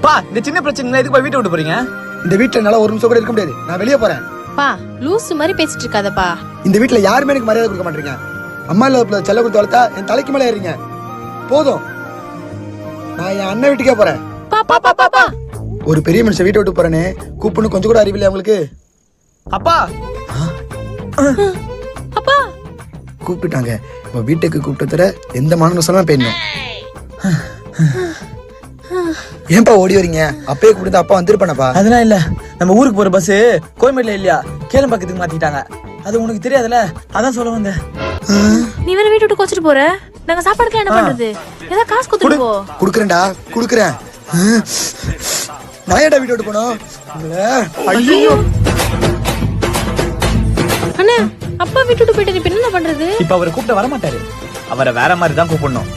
பா இந்த சின்ன பிரச்சனை எதுக்கு வீட்டை விட்டு போறீங்க? இந்த வீட்டுல என்னால ஒரு நிமிஷம் கூட இருக்க முடியாது. நான் வெளியே போறேன். பா லூசு மாதிரி பேசிட்டு இருக்காதப்பா. இந்த வீட்டுல யாருமே எனக்கு மரியாதை கொடுக்க மாட்டீங்க. அம்மா இல்லாத செல்ல கொடுத்து வளர்த்தா என் தலைக்கு மேல ஏறீங்க. போதும், நான் என் அண்ணன் வீட்டுக்கே போறேன். பா பா பா பா பா. ஒரு பெரிய மனுஷன் வீட்டை விட்டு போறேன்னு கூப்பிடணும் கொஞ்சம் கூட அறிவில்லை அவங்களுக்கு. அப்பா அப்பா கூப்பிட்டாங்க. இப்ப வீட்டுக்கு கூப்பிட்டு தர எந்த மானசமா போயிடணும். ஏன்பா ஓடி வரீங்க? அப்பயே கூப்பிட்டு அப்பா வந்துருப்பானப்பா. அதெல்லாம் இல்ல, நம்ம ஊருக்கு போற பஸ் கோயம்பேடுல இல்லையா, கேளம்பாக்கத்துக்கு மாத்திட்டாங்க. அது உனக்கு தெரியாதுல, அதான் சொல்ல வந்தேன். நீ வேற வீட்டு விட்டு கோச்சிட்டு போற, நாங்க சாப்பாடுக்கு என்ன பண்றது? ஏதாவது காசு கொடுத்துட்டு போ. குடுக்குறேன்டா குடுக்குறேன். நான் ஏன்டா வீட்டு விட்டு போனோம்? ஐயோ அண்ணா, அப்பா வீட்டு விட்டு போயிட்டு இப்ப என்ன பண்றது? இப்ப அவரை கூப்பிட்டு வர மாட்டாரு. அவரை வேற மாதிரி தான் கூப்பிடணும்.